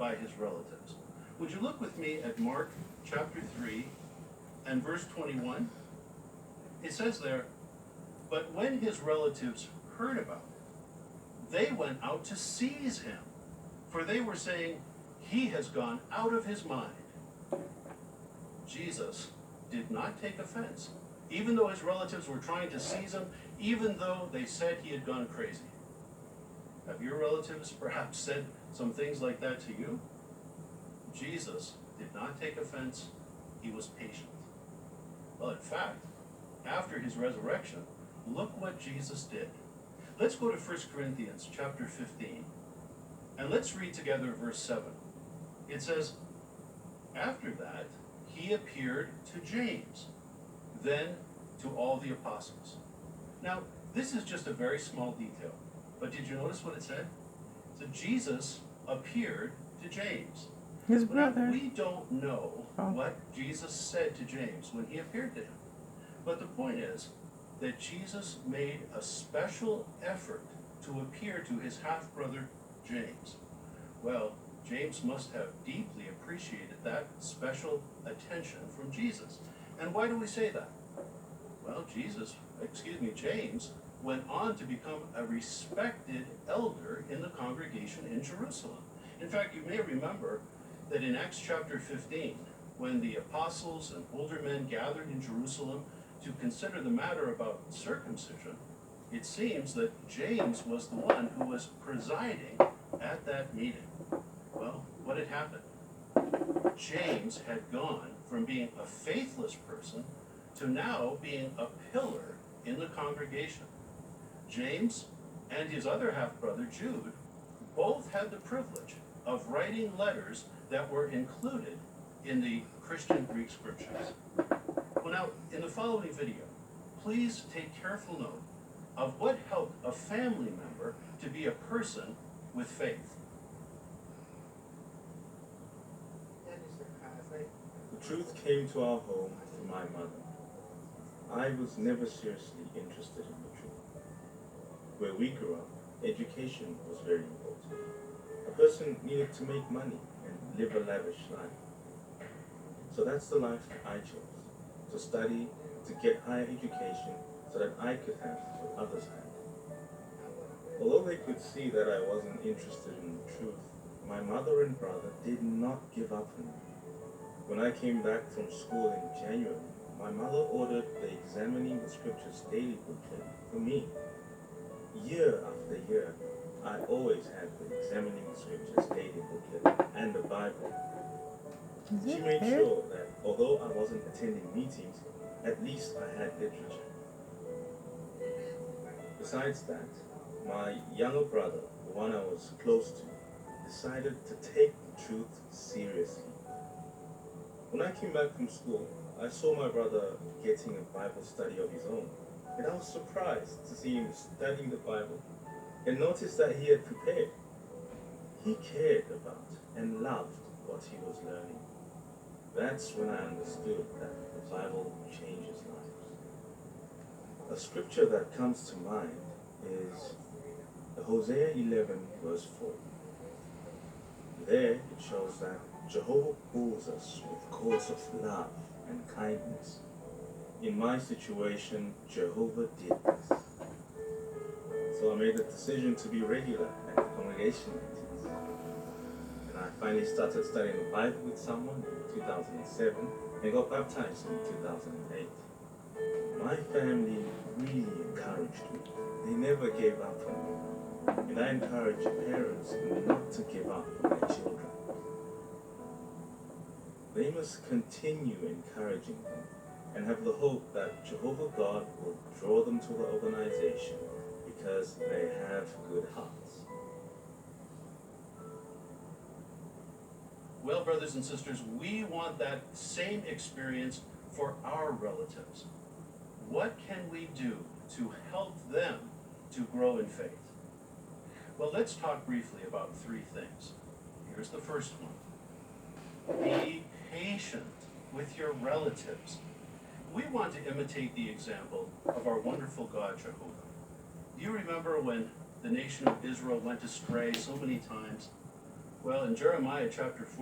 by his relatives. Would you look with me at Mark chapter 3 and verse 21? It says there, "But when his relatives heard about it, they went out to seize him, for they were saying, 'He has gone out of his mind.'" Jesus did not take offense, even though his relatives were trying to seize him, even though they said he had gone crazy. Have your relatives perhaps said some things like that to you? Jesus did not take offense. He was patient. Well, in fact, after his resurrection, look what Jesus did. Let's go to 1 Corinthians chapter 15, and let's read together verse 7. It says, "After that, he appeared to James, then to all the apostles." Now, this is just a very small detail, but did you notice what it said? So Jesus appeared to James. His brother. Now, we don't know what Jesus said to James when he appeared to him. But the point is that Jesus made a special effort to appear to his half-brother James. Well, James must have deeply appreciated that special attention from Jesus. And why do we say that? Well, James went on to become a respected elder in the congregation in Jerusalem. In fact, you may remember that in Acts chapter 15, when the apostles and older men gathered in Jerusalem to consider the matter about circumcision, it seems that James was the one who was presiding at that meeting. Well, what had happened? James had gone from being a faithless person to now being a pillar in the congregation. James and his other half-brother, Jude, both had the privilege of writing letters that were included in the Christian Greek scriptures. Well, now, in the following video, please take careful note of what helped a family member to be a person with faith. The truth came to our home through my mother. I was never seriously interested in the truth. Where we grew up, education was very important. A person needed to make money and live a lavish life. So that's the life I chose. To study, to get higher education, so that I could have what others had. Although they could see that I wasn't interested in the truth, my mother and brother did not give up on me. When I came back from school in January, my mother ordered the Examining the Scriptures daily booklet for me. Year after year, I always had the Examining the Scriptures daily booklet and the Bible. She made sure that although I wasn't attending meetings, at least I had literature. Besides that, my younger brother, the one I was close to, decided to take the truth seriously. When I came back from school, I saw my brother getting a Bible study of his own, and I was surprised to see him studying the Bible and noticed that he had prepared. He cared about and loved what he was learning. That's when I understood that the Bible changes lives. A scripture that comes to mind is Hosea 11 verse 4. There it shows that Jehovah calls us with cords of love and kindness. In my situation, Jehovah did this. So I made the decision to be regular at the congregation meetings. And I finally started studying the Bible with someone in 2007 and got baptized in 2008. My family really encouraged me. They never gave up on me. And I encourage parents not to give up on their children. They must continue encouraging them and have the hope that Jehovah God will draw them to the organization because they have good hearts. Well, brothers and sisters, we want that same experience for our relatives. What can we do to help them to grow in faith? Well, let's talk briefly about three things. Here's the first one. Be patient with your relatives. We want to imitate the example of our wonderful God, Jehovah. Do you remember when the nation of Israel went astray so many times? Well, in Jeremiah chapter 4,